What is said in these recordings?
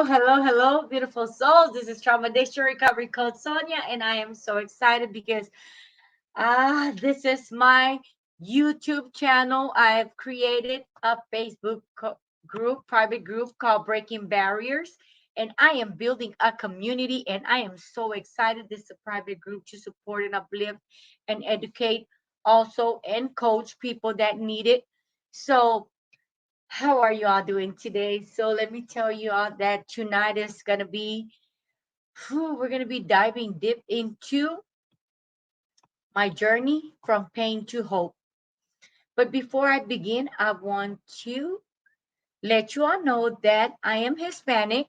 hello, beautiful souls. This is Trauma Addiction Recovery Coach Sonia, and I am so excited because this is my YouTube channel. I have created a private group called Breaking Barriers, and I am building a community, and I am so excited. This is a private group to support and uplift and educate also and coach people that need it. So how are you all doing today? So let me tell you all that tonight is gonna be, we're gonna be diving deep into my journey from pain to hope. But before I begin, I want to let you all know that I am Hispanic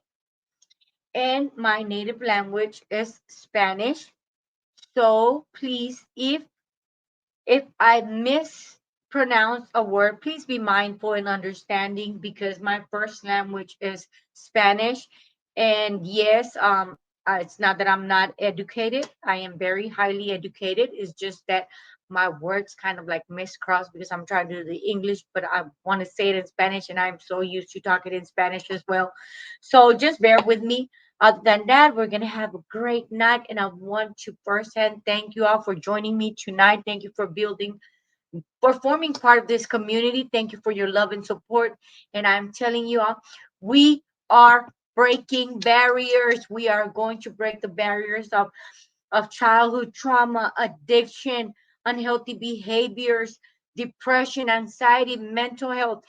and my native language is Spanish. So please, if I mispronounce a word, please be mindful and understanding because my first language is Spanish. And yes, it's not that I'm not educated. I am very highly educated. It's just that my words kind of like miscross because I'm trying to do the English, but I want to say it in Spanish, and I'm so used to talking in Spanish as well. So just bear with me. Other than that, we're going to have a great night. And I want to firsthand thank you all for joining me tonight. Thank you for forming part of this community. Thank you for your love and support. And I'm telling you all, we are breaking barriers. We are going to break the barriers of childhood trauma, addiction, unhealthy behaviors, depression, anxiety, mental health,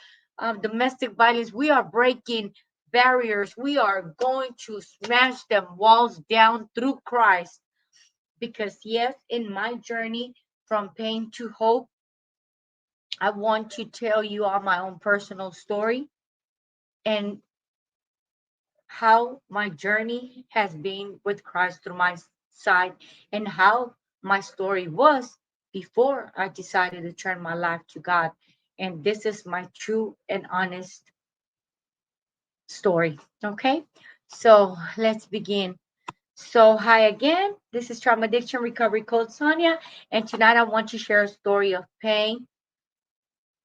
domestic violence. We are breaking barriers. We are going to smash them walls down through Christ. Because, yes, in my journey from pain to hope, I want to tell you all my own personal story and how my journey has been with Christ through my side and how my story was before I decided to turn my life to God. And this is my true and honest story. Okay, so let's begin. So, hi again. This is Trauma Addiction Recovery Coach Sonia, and tonight I want to share a story of pain,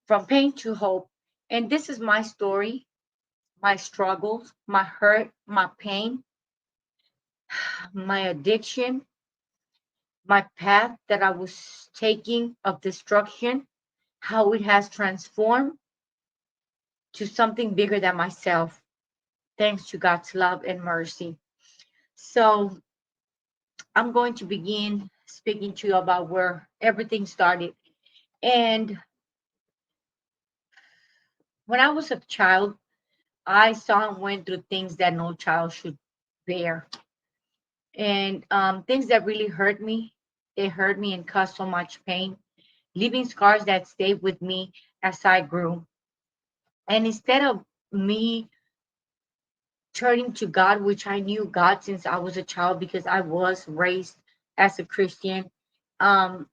from pain to hope. And this is my story, my struggles, my hurt, my pain, my addiction, my path that I was taking of destruction, how it has transformed to something bigger than myself, thanks to God's love and mercy. So, I'm going to begin speaking to you about where everything started. And when I was a child, I saw and went through things that no child should bear. And things that really hurt me. They hurt me and caused so much pain, leaving scars that stayed with me as I grew. And instead of me turning to God, which I knew God since I was a child because I was raised as a Christian, um,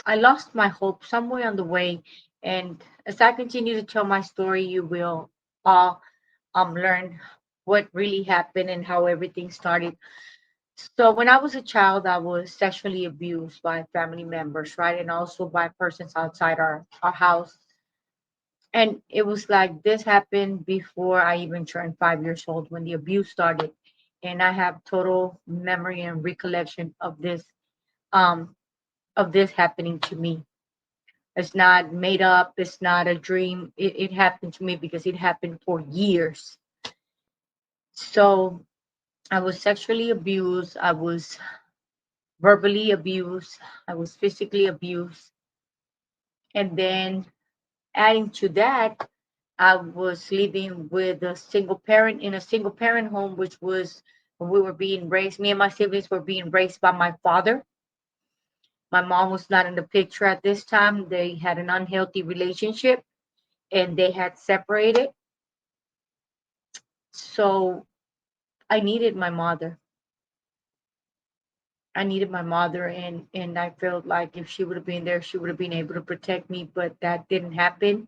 I lost my hope somewhere on the way. And as I continue to tell my story, you will all learn what really happened and how everything started. So when I was a child, I was sexually abused by family members, right? And also by persons outside our house. And it was like this happened before I even turned 5 years old when the abuse started. And I have total memory and recollection um of this happening to me. It's not made up, it's not a dream. It happened to me because it happened for years. So I was sexually abused, I was verbally abused, I was physically abused. And then adding to that, I was living with a single parent in a single parent home, which was we were being raised, me and my siblings were being raised by my father. My mom was not in the picture at this time. They had an unhealthy relationship and they had separated. So I needed my mother. I needed my mother, and I felt like if she would have been there, she would have been able to protect me, but that didn't happen.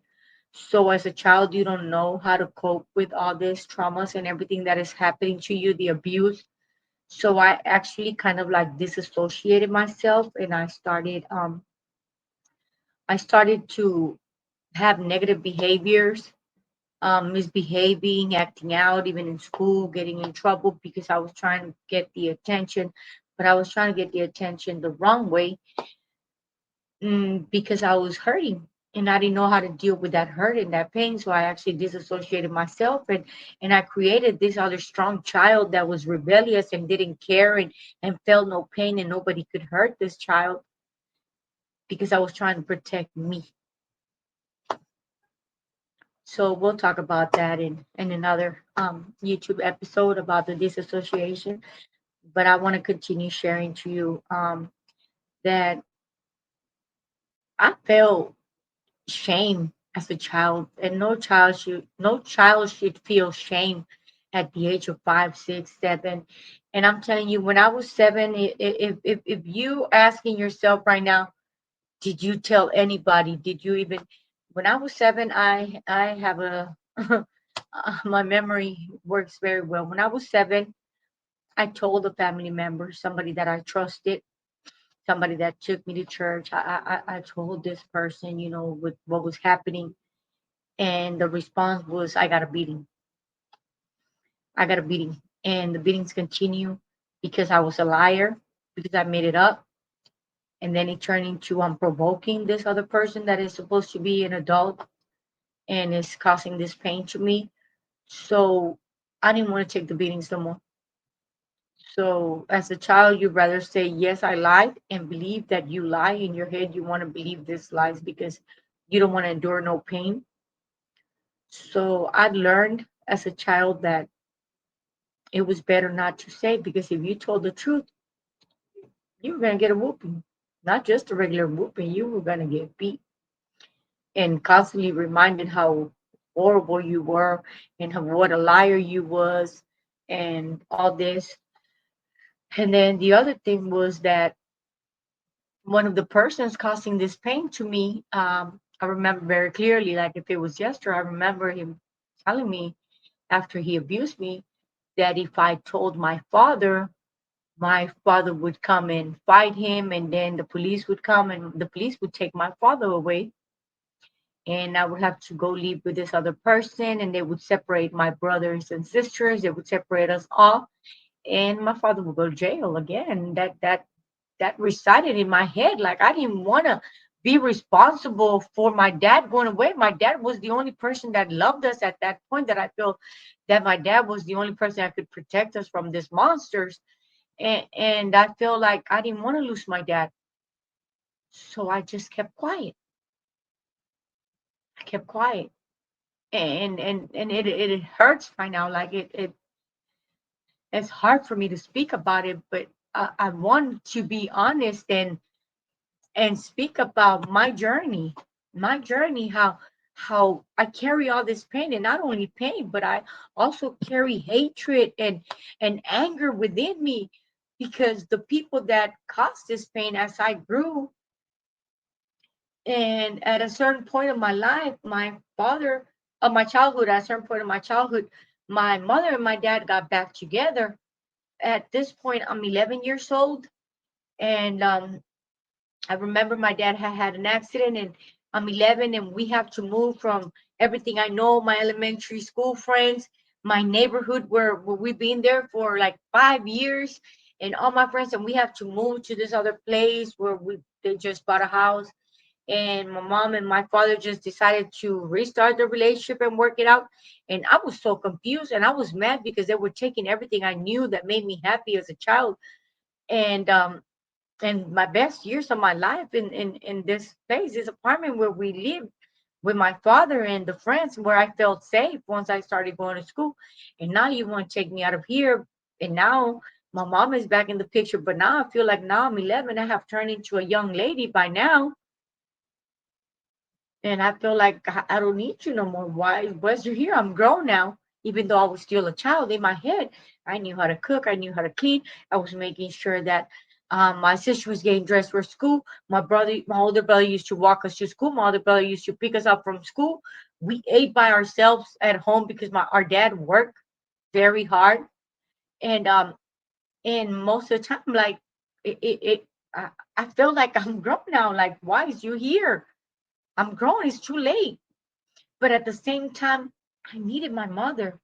So as a child, you don't know how to cope with all this traumas and everything that is happening to you, the abuse. So I actually kind of like disassociated myself, and I started to have negative behaviors. misbehaving, acting out, even in school, getting in trouble because I was trying to get the attention, but I was trying to get the attention the wrong way, because I was hurting and I didn't know how to deal with that hurt and that pain. So I actually disassociated myself, and I created this other strong child that was rebellious and didn't care, and felt no pain, and nobody could hurt this child because I was trying to protect me. So we'll talk about that in another YouTube episode about the disassociation. But I want to continue sharing to you that I felt shame as a child, and no child should feel shame at the age of 5, 6, 7. And I'm telling you, when I was 7, if you asking yourself right now, did you tell anybody? Did you even? When I was 7, I have a my memory works very well. When I was 7, I told a family member, somebody that I trusted, somebody that took me to church. I told this person, with what was happening, and the response was, I got a beating. I got a beating. And the beatings continue because I was a liar, because I made it up. And then it turned into I'm provoking this other person that is supposed to be an adult and is causing this pain to me. So I didn't want to take the beatings no more. So as a child, you'd rather say, yes, I lied, and believe that you lie in your head. You want to believe this lies because you don't want to endure no pain. So I learned as a child that it was better not to say, because if you told the truth, you were going to get a whooping. Not just a regular whooping, you were going to get beat and constantly reminded how horrible you were and what a liar you was and all this. And then the other thing was that one of the persons causing this pain to me, I remember very clearly, like if it was yesterday, I remember him telling me after he abused me that if I told my father would come and fight him, and then the police would come and the police would take my father away, and I would have to go live with this other person, and they would separate my brothers and sisters. They would separate us all, and my father would go to jail again. That resided in my head. Like I didn't want to be responsible for my dad going away. My dad was the only person that loved us at that point. That I feel that my dad was the only person that could protect us from these monsters. And I feel like I didn't want to lose my dad. So I just kept quiet. I kept quiet. And it hurts right now. Like it's hard for me to speak about it, but I want to be honest and speak about my journey, how I carry all this pain, and not only pain, but I also carry hatred and anger within me, because the people that caused this pain as I grew, and at a certain point of my life, my father of my childhood, at a certain point of my childhood, my mother and my dad got back together. At this point, I'm 11 years old, and I remember my dad had an accident, and I'm 11, and we have to move from everything I know, my elementary school friends, my neighborhood where we've been there for like 5 years, and all my friends, and we have to move to this other place where they just bought a house, and my mom and my father just decided to restart the relationship and work it out. And I was so confused, and I was mad because they were taking everything I knew that made me happy as a child. And my best years of my life in this place, this apartment where we lived with my father and the friends, where I felt safe once I started going to school. And now you want to take me out of here. And now my mom is back in the picture. But now I feel like now I'm 11. I have turned into a young lady by now. And I feel like I don't need you no more. Why? Was you here? I'm grown now. Even though I was still a child in my head, I knew how to cook. I knew how to clean. I was making sure that my sister was getting dressed for school. My older brother used to walk us to school. My older brother used to pick us up from school. We ate by ourselves at home because our dad worked very hard, and most of the time, like I feel like I'm grown now. Like, why is you here? I'm grown. It's too late. But at the same time, I needed my mother.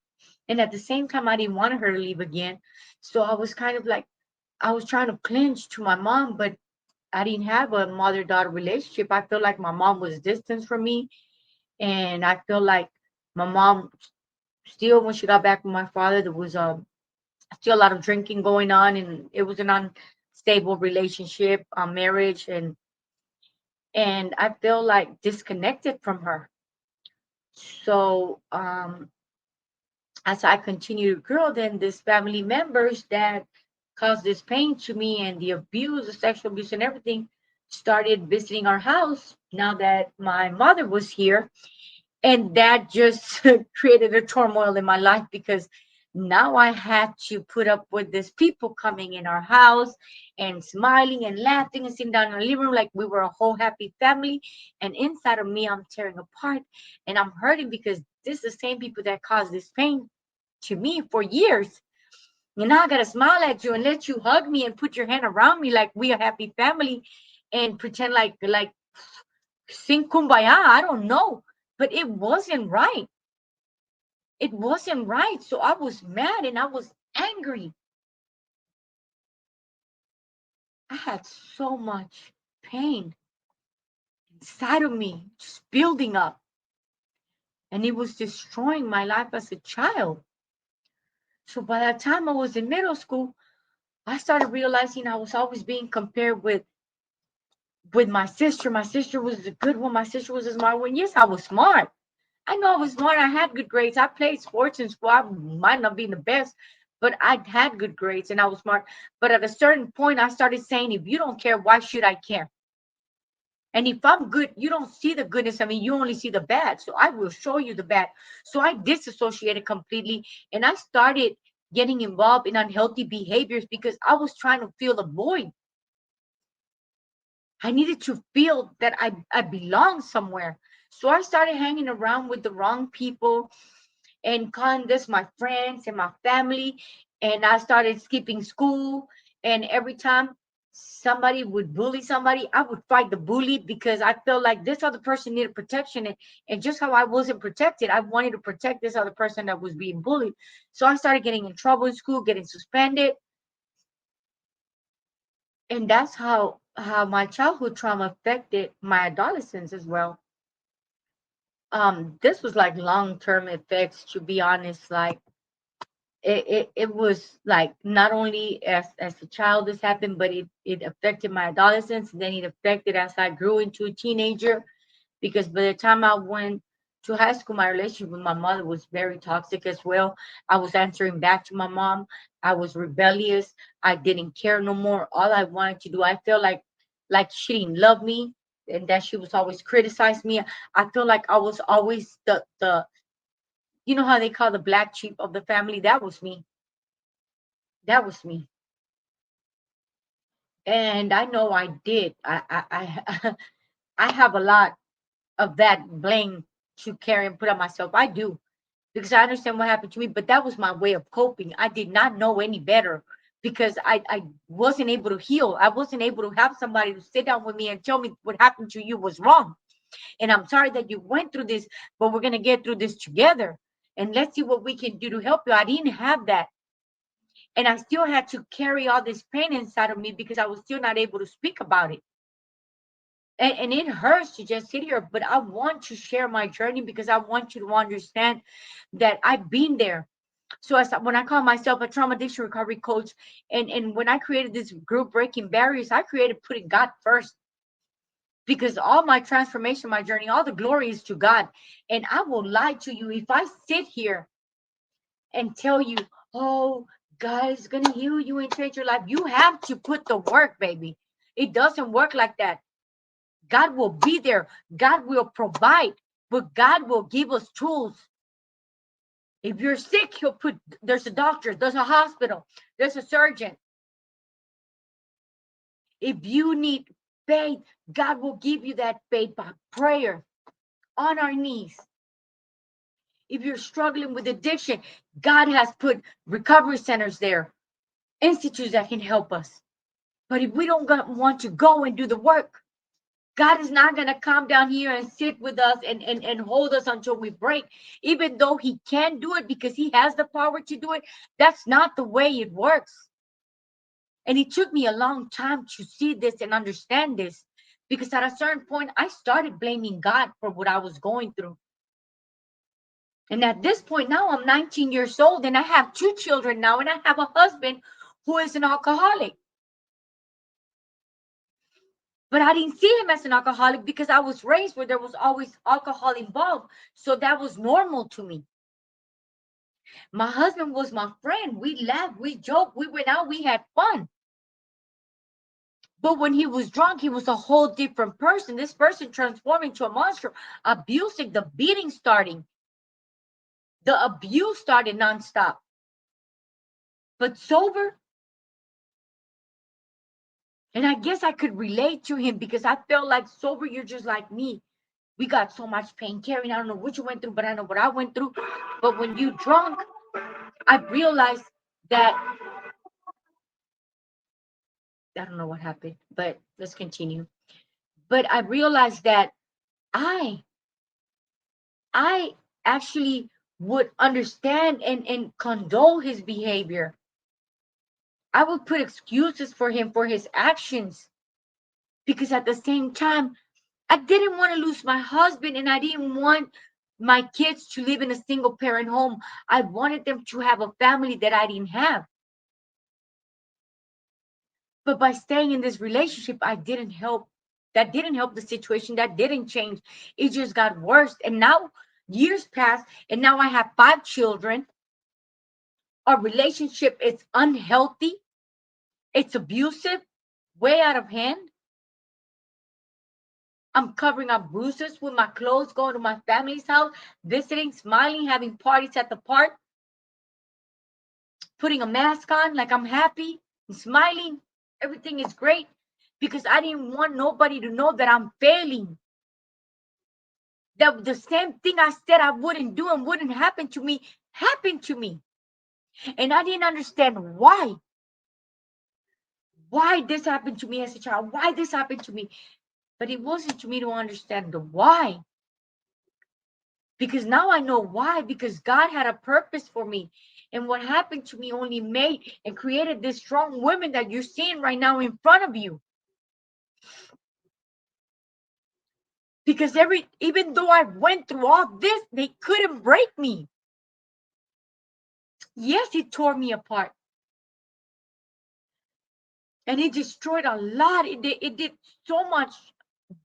And at the same time, I didn't want her to leave again. So I was kind of like, I was trying to clinch to my mom, but I didn't have a mother daughter relationship. I felt like my mom was distant from me. And I feel like my mom, still, when she got back with my father, there was still a lot of drinking going on, and it was an unstable relationship, marriage. And I feel like disconnected from her. So as I continue to grow, then this family members that caused this pain to me, and the abuse, the sexual abuse and everything, started visiting our house now that my mother was here. And that just created a turmoil in my life, because now I had to put up with these people coming in our house and smiling and laughing and sitting down in the living room like we were a whole happy family. And inside of me, I'm tearing apart and I'm hurting, because this is the same people that caused this pain to me for years. And now I gotta smile at you and let you hug me and put your hand around me like we a happy family, and pretend like sing kumbaya. I don't know, but it wasn't right. It wasn't right. So I was mad and I was angry. I had so much pain inside of me, just building up, and it was destroying my life as a child. So by the time I was in middle school, I started realizing I was always being compared with my sister. My sister was a good one. My sister was a smart one. Yes, I was smart. I know I was smart. I had good grades. I played sports in school. I might not be the best, but I had good grades and I was smart. But at a certain point, I started saying, if you don't care, why should I care? And if I'm good, you don't see the goodness. I mean, you only see the bad. So I will show you the bad. So I disassociated completely, and I started getting involved in unhealthy behaviors because I was trying to fill a void. I needed to feel that I belong somewhere. So I started hanging around with the wrong people and calling this my friends and my family. And I started skipping school. And every time somebody would bully somebody, I would fight the bully because I felt like this other person needed protection. And just how I wasn't protected, I wanted to protect this other person that was being bullied. So I started getting in trouble in school, getting suspended. And that's how my childhood trauma affected my adolescence as well. This was like long-term effects, to be honest. Like it was like not only as a child this happened, but it affected my adolescence, and then it affected as I grew into a teenager, because by the time I went to high school, my relationship with my mother was very toxic as well. I was answering back to my mom. I was rebellious. I didn't care no more. All I wanted to do, I felt like she didn't love me, and that she was always criticizing me. I feel like I was always the you know how they call the black sheep of the family. That was me. That was me. And I know I did. I I have a lot of that blame to carry and put on myself. I do, because I understand what happened to me, but that was my way of coping. I did not know any better, because I wasn't able to heal. I wasn't able to have somebody to sit down with me and tell me what happened to you was wrong. And I'm sorry that you went through this, but we're gonna get through this together. And let's see what we can do to help you. I didn't have that. And I still had to carry all this pain inside of me because I was still not able to speak about it. And it hurts to just sit here, but I want to share my journey because I want you to understand that I've been there. So when I call myself a trauma addiction recovery coach, and when I created this group, Breaking Barriers, I created putting God first, because all my transformation, my journey, all the glory is to God. And I will lie to you if I sit here and tell you, oh, God is gonna heal you and change your life. You have to put the work, baby. It doesn't work like that. God will be there. God will provide, but God will give us tools. If you're sick, there's a doctor, there's a hospital, there's a surgeon. If you need faith, God will give you that faith by prayer on our knees. If you're struggling with addiction, God has put recovery centers there, institutes that can help us. But if we don't want to go and do the work, God is not going to come down here and sit with us and hold us until we break, even though he can do it because he has the power to do it. That's not the way it works. And it took me a long time to see this and understand this, because at a certain point, I started blaming God for what I was going through. And at this point now, I'm 19 years old and I have 2 children now, and I have a husband who is an alcoholic. But I didn't see him as an alcoholic because I was raised where there was always alcohol involved. So that was normal to me. My husband was my friend. We laughed, we joked, we went out, we had fun. But when he was drunk, he was a whole different person. This person transformed into a monster, abusing, the beating starting. The abuse started nonstop. But sober, and I guess I could relate to him because I felt like sober, you're just like me. We got so much pain carrying. I don't know what you went through, but I know what I went through. But when you drunk, I realized that I don't know what happened, but let's continue. But I realized that I I actually would understand and condone his behavior. I would put excuses for him for his actions because at the same time, I didn't want to lose my husband and I didn't want my kids to live in a single parent home. I wanted them to have a family that I didn't have. But by staying in this relationship, I didn't help. That didn't help the situation. That didn't change. It just got worse. And now years passed, and now I have 5 children. Our relationship is unhealthy. It's abusive, way out of hand. I'm covering up bruises with my clothes, going to my family's house, visiting, smiling, having parties at the park, putting a mask on like I'm happy and smiling. Everything is great because I didn't want nobody to know that I'm failing. That the same thing I said I wouldn't do and wouldn't happen to me happened to me. And I didn't understand why. Why this happened to me as a child? Why this happened to me? But it wasn't to me to understand the why. Because now I know why. Because God had a purpose for me. And what happened to me only made and created this strong woman that you're seeing right now in front of you. Because even though I went through all this, they couldn't break me. Yes, it tore me apart. And it destroyed a lot. It did so much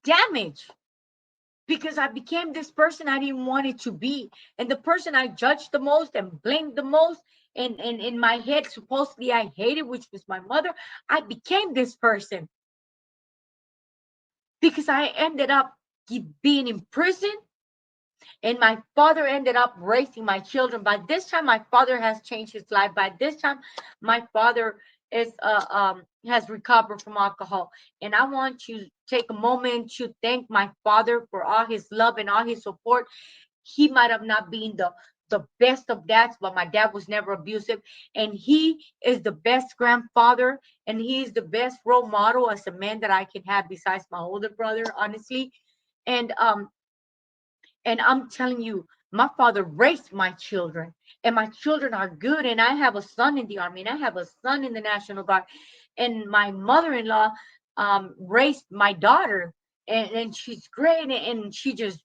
damage because I became this person I didn't want it to be. And the person I judged the most and blamed the most, and in my head, supposedly I hated, which was my mother, I became this person because I ended up being in prison. And my father ended up raising my children. By this time, my father has changed his life. By this time, my father is has recovered from alcohol. And I want to take a moment to thank my father for all his love and all his support. He might have not been the best of dads, but my dad was never abusive. And he is the best grandfather, and he is the best role model as a man that I can have besides my older brother, honestly. And I'm telling you, my father raised my children, and my children are good. And I have a son in the army, and I have a son in the National Guard. And my mother-in-law raised my daughter, and she's great. And she just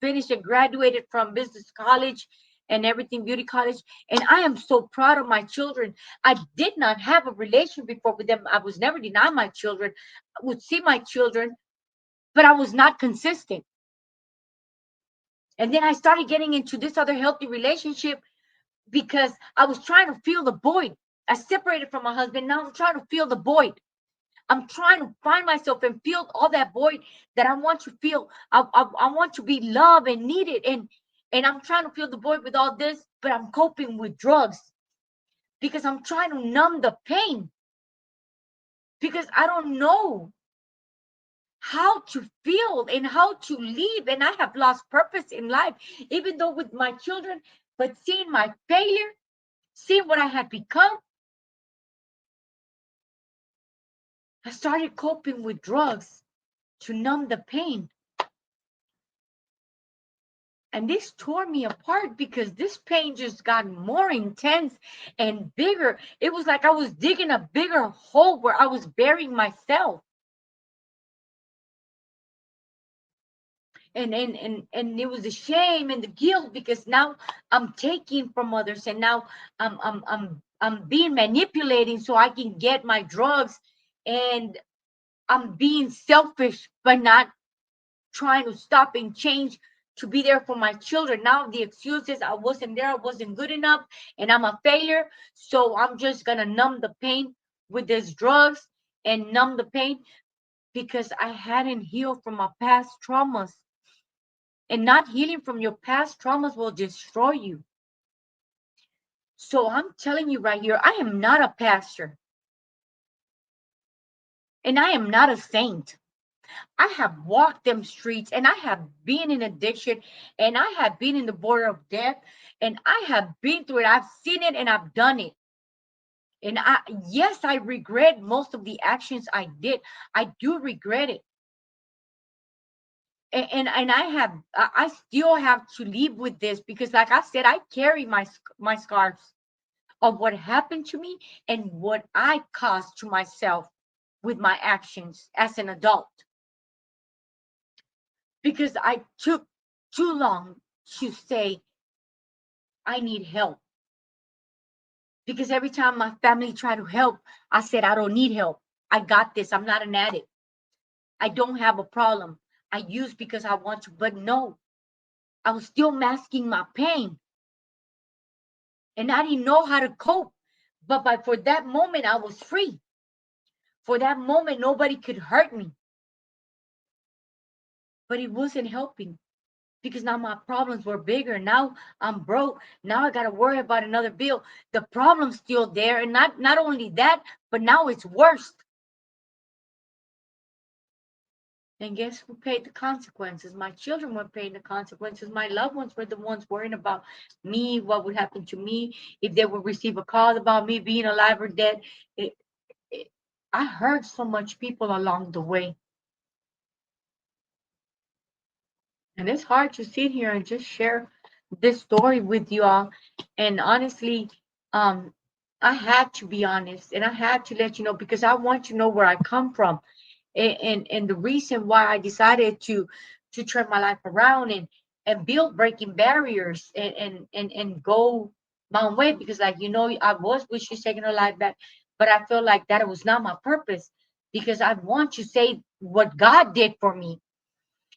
finished and graduated from business college and everything, beauty college. And I am so proud of my children. I did not have a relation before with them. I was never denied my children. I would see my children, but I was not consistent. And then I started getting into this other healthy relationship because I was trying to fill the void. I separated from my husband. Now I'm trying to fill the void. I'm trying to find myself and fill all that void that I want to feel. I want to be loved and needed. And I'm trying to fill the void with all this, but I'm coping with drugs because I'm trying to numb the pain because I don't know how to feel and how to live. And I have lost purpose in life, even though with my children, but seeing my failure, seeing what I had become, I started coping with drugs to numb the pain. And this tore me apart because this pain just got more intense and bigger. It was like I was digging a bigger hole where I was burying myself. And it was the shame and the guilt because now I'm taking from others, and now I'm being manipulating so I can get my drugs, and I'm being selfish but not trying to stop and change to be there for my children. Now the excuses, I wasn't there, I wasn't good enough, and I'm a failure. So I'm just gonna numb the pain with these drugs and numb the pain because I hadn't healed from my past traumas. And not healing from your past traumas will destroy you. So I'm telling you right here, I am not a pastor and I am not a saint. I have walked them streets and I have been in addiction and I have been in the border of death and I have been through it. I've seen it and I've done it. And yes, I regret most of the actions I did. I do regret it. And I still have to live with this because like I said, I carry my scars of what happened to me and what I caused to myself with my actions as an adult. Because I took too long to say, I need help. Because every time my family tried to help, I said, I don't need help. I got this. I'm not an addict. I don't have a problem. I use because I want to. But no, I was still masking my pain. And I didn't know how to cope. But for that moment, I was free. For that moment, nobody could hurt me. But it wasn't helping because now my problems were bigger. Now I'm broke. Now I got to worry about another bill. The problem's still there. And not only that, but now it's worse. And guess who paid the consequences? My children were paying the consequences. My loved ones were the ones worrying about me, what would happen to me, if they would receive a call about me being alive or dead. It, it, I hurt so much people along the way. And it's hard to sit here and just share this story with you all. And honestly, um, I had to be honest and I had to let you know because I want you to know where I come from. And the reason why I decided to turn my life around and build breaking barriers and go my own way because like I was wishing taking her life back, but I felt like that it was not my purpose because I want to say what God did for me.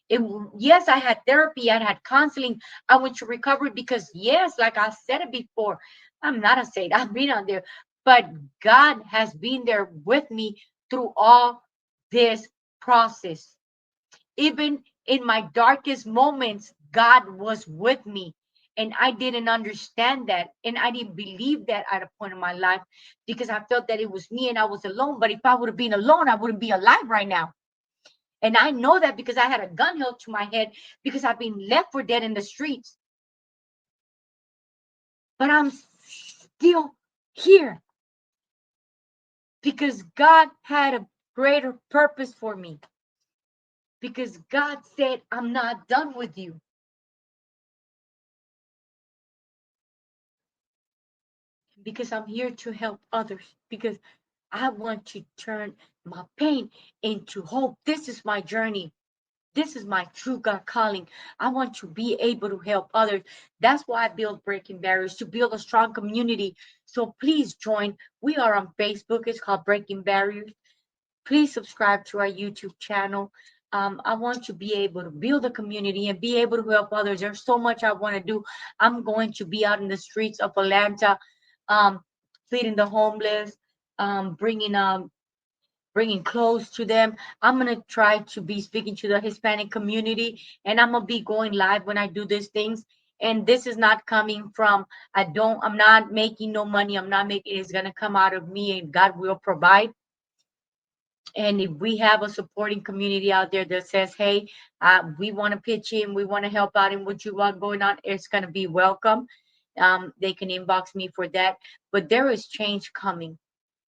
it, yes, I had therapy, I had counseling, I went to recovery because yes, like I said it before, I'm not a saint, I've been on there, but God has been there with me through all this process. Even in my darkest moments, God was with me. And I didn't understand that. And I didn't believe that at a point in my life because I felt that it was me and I was alone. But if I would have been alone, I wouldn't be alive right now. And I know that because I had a gun held to my head because I've been left for dead in the streets. But I'm still here because God had a greater purpose for me. Because God said, I'm not done with you. Because I'm here to help others. Because I want to turn my pain into hope. This is my journey. This is my true God calling. I want to be able to help others. That's why I build Breaking Barriers, to build a strong community. So please join. We are on Facebook. It's called Breaking Barriers. Please subscribe to our YouTube channel. I want to be able to build a community and be able to help others. There's so much I want to do. I'm going to be out in the streets of Atlanta, um, feeding the homeless, bringing clothes to them. I'm gonna try to be speaking to the Hispanic community, and I'm gonna be going live when I do these things. And this is not coming from I'm not making no money. I'm not making it's gonna come out of me, and God will provide. And if we have a supporting community out there that says, hey, we want to pitch in, we want to help out in what you want going on, it's going to be welcome. They can inbox me for that. But there is change coming.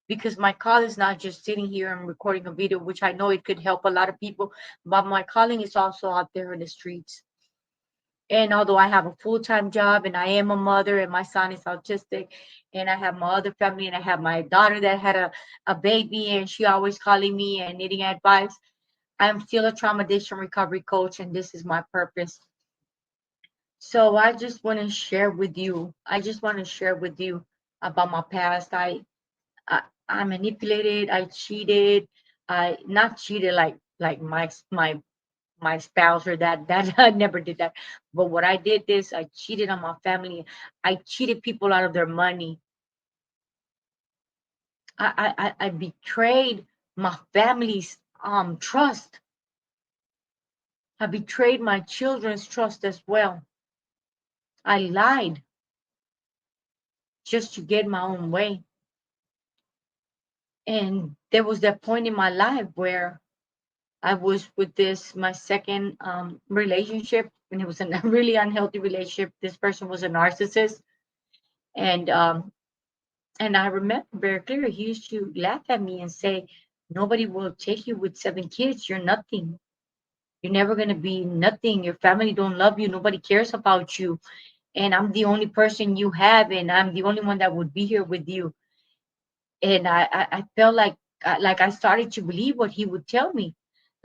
because my call is not just sitting here and recording a video, which I know it could help a lot of people, but my calling is also out there in the streets. And although I have a full-time job and I am a mother and my son is autistic and I have my other family and I have my daughter that had a baby and she always calling me and needing advice, I'm still a trauma addiction recovery coach and this is my purpose. So I just want to share with you. I just want to share with you about my past. I, I manipulated. I cheated. I not cheated like my spouse or that I never did that. But what I did is I cheated on my family. I cheated people out of their money. I betrayed my family's trust. I betrayed my children's trust as well. I lied just to get my own way. And there was that point in my life where I was with this my second relationship, and it was a really unhealthy relationship. This person was a narcissist, and I remember very clearly he used to laugh at me and say, "Nobody will take you with 7 kids. You're nothing. You're never gonna be nothing. Your family don't love you. Nobody cares about you, and I'm the only person you have, and I'm the only one that would be here with you." And I felt like I started to believe what he would tell me,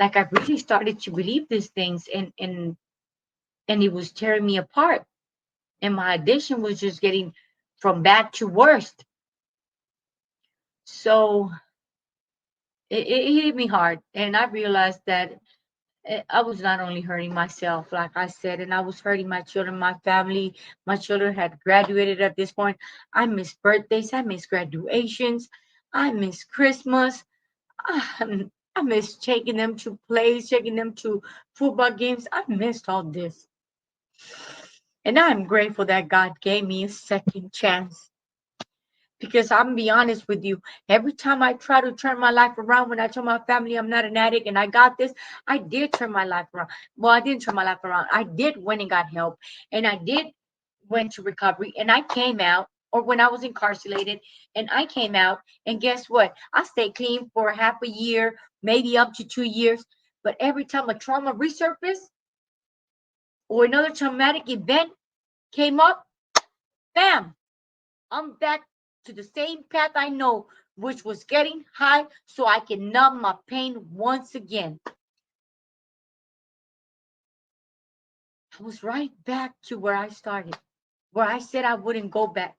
like I really started to believe these things, and it was tearing me apart, and my addiction was just getting from bad to worst. So it hit me hard, and I realized that I was not only hurting myself, like I said, and I was hurting my children, my family. My children had graduated at this point. I miss birthdays, I miss graduations, I miss Christmas. I miss taking them to plays, taking them to football games. I missed all this. And I'm grateful that God gave me a second chance. Because I'm be honest with you, every time I try to turn my life around, when I tell my family I'm not an addict and I got this, I did turn my life around. Well, I didn't turn my life around. I did went and got help, and I did went to recovery, and I came out. Or when I was incarcerated, and I came out, and guess what? I stayed clean for half a year, maybe up to 2 years. But every time a trauma resurfaced or another traumatic event came up, bam, I'm back to the same path I know, which was getting high so I can numb my pain once again. I was right back to where I started, where I said I wouldn't go back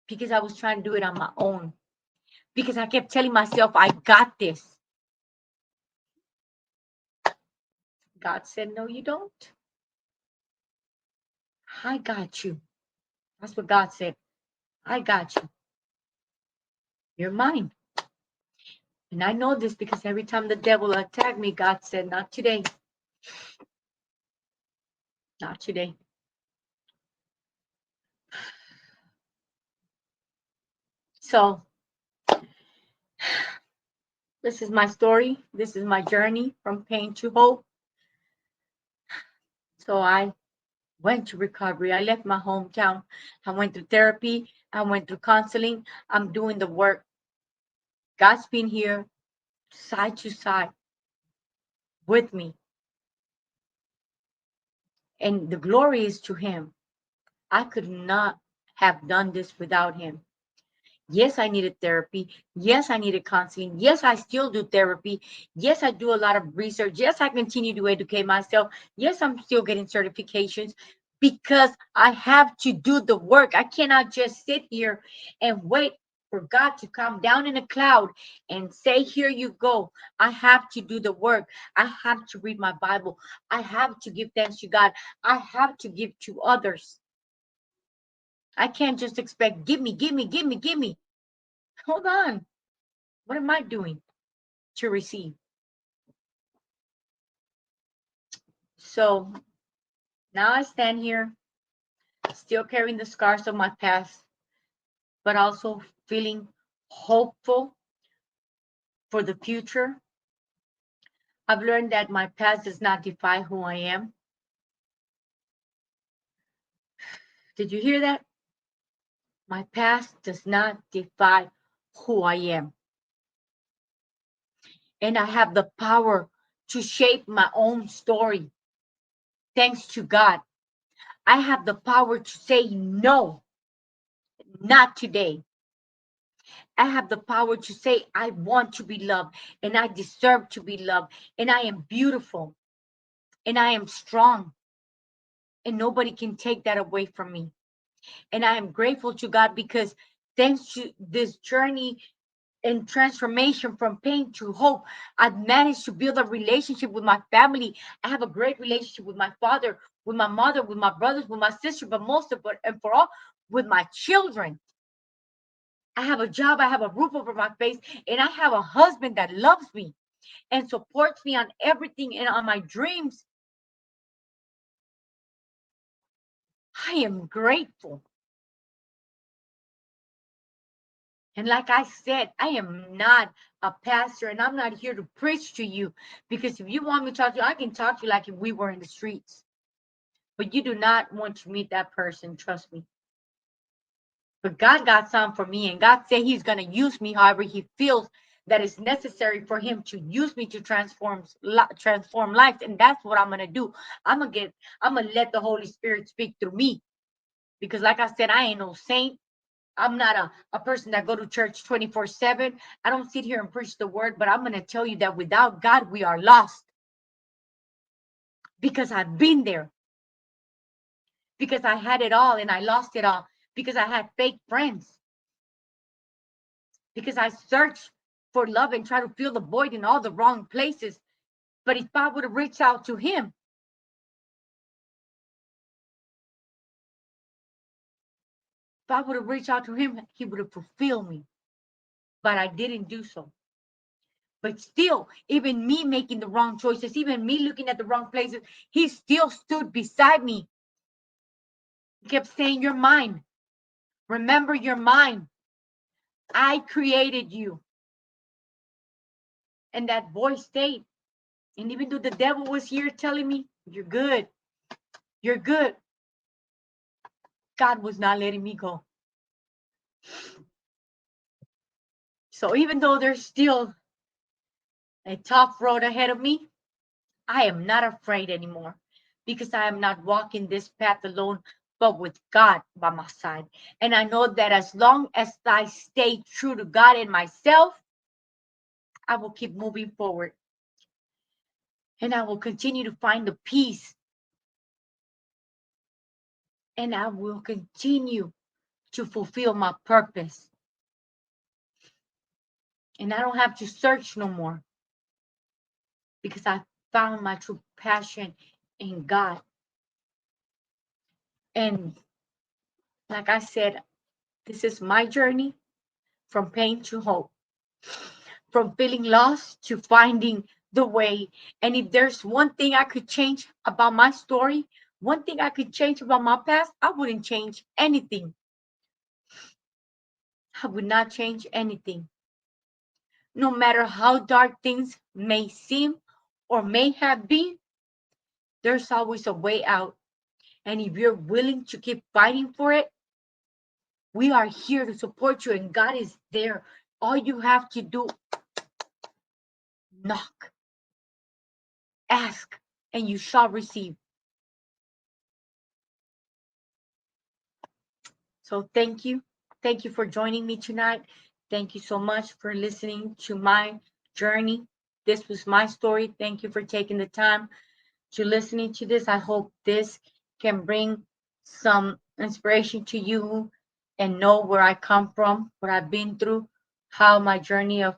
because I was trying to do it on my own. Because I kept telling myself, I got this. God said, no, you don't. I got you. That's what God said. I got you. You're mine. And I know this because every time the devil attacked me, God said, not today. Not today. So this is my story. This is my journey from pain to hope. So I went to recovery. I left my hometown. I went through therapy. I went through counseling. I'm doing the work. God's been here side to side with me. And the glory is to Him. I could not have done this without Him. Yes, I needed therapy. Yes, I needed counseling. Yes, I still do therapy. Yes, I do a lot of research. Yes, I continue to educate myself. Yes, I'm still getting certifications because I have to do the work. I cannot just sit here and wait for God to come down in a cloud and say, here you go. I have to do the work. I have to read my Bible. I have to give thanks to God. I have to give to others. I can't just expect, give me, give me, give me, give me. Hold on. What am I doing to receive? So now I stand here, still carrying the scars of my past, but also feeling hopeful for the future. I've learned that my past does not define who I am. Did you hear that? My past does not define who I am. And I have the power to shape my own story. Thanks to God. I have the power to say no, not today. I have the power to say I want to be loved and I deserve to be loved and I am beautiful and I am strong and nobody can take that away from me. And I am grateful to God because thanks to this journey and transformation from pain to hope, I've managed to build a relationship with my family. I have a great relationship with my father, with my mother, with my brothers, with my sister, but most of it, and for all, with my children. I have a job, I have a roof over my face, and I have a husband that loves me and supports me on everything and on my dreams. I am grateful. And like I said, I am not a pastor and I'm not here to preach to you because if you want me to talk to you, I can talk to you like if we were in the streets. But you do not want to meet that person, trust me. But God got something for me, and God said He's going to use me however He feels that is necessary for Him to use me to transform lives, and that's what I'm going to do. I'm gonna let the Holy Spirit speak through me because, like I said, I ain't no saint. I'm not a person that go to church 24/7. I don't sit here and preach the word, but I'm going to tell you that without God, we are lost because I've been there, because I had it all and I lost it all, because I had fake friends, because I searched for love and try to fill the void in all the wrong places. But if I would have reached out to Him, if I would have reached out to Him, He would have fulfilled me. But I didn't do so. But still, even me making the wrong choices, even me looking at the wrong places, He still stood beside me. He kept saying, "You're mine. Remember, you're mine. I created you." And that voice stayed. And even though the devil was here telling me, "You're good, you're good," God was not letting me go. So even though there's still a tough road ahead of me, I am not afraid anymore because I am not walking this path alone, but with God by my side. And I know that as long as I stay true to God and myself, I will keep moving forward and I will continue to find the peace and I will continue to fulfill my purpose. And I don't have to search no more because I found my true passion in God. And like I said, this is my journey from pain to hope, from feeling lost to finding the way. And if there's one thing I could change about my story, one thing I could change about my past, I wouldn't change anything. I would not change anything. No matter how dark things may seem or may have been, there's always a way out. And if you're willing to keep fighting for it, we are here to support you and God is there. All you have to do, knock, ask, and you shall receive. So thank you. Thank you for joining me tonight. Thank you so much for listening to my journey. This was my story. Thank you for taking the time to listening to this. I hope this can bring some inspiration to you and know where I come from, what I've been through, how my journey of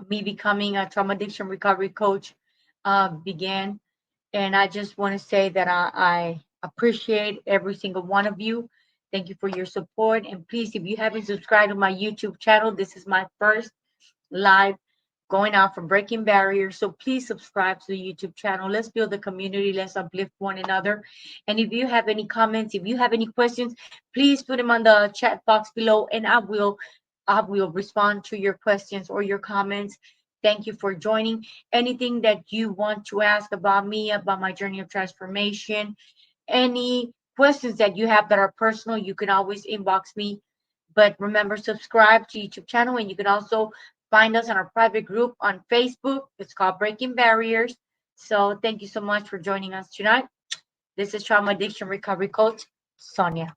me becoming a trauma addiction recovery coach began. And I just want to say that I appreciate every single one of you. Thank you for your support. And please, if you haven't subscribed to my YouTube channel, this is my first live going out for breaking barriers. So please subscribe to the YouTube channel. Let's build a community. Let's uplift one another. And if you have any comments, if you have any questions, please put them on the chat box below and I will respond to your questions or your comments. Thank you for joining. Anything that you want to ask about me, about my journey of transformation, any questions that you have that are personal, you can always inbox me But remember, subscribe to YouTube channel, and you can also find us in our private group on Facebook. It's called Breaking Barriers. So thank you so much for joining us tonight. This is trauma addiction recovery coach Sonia.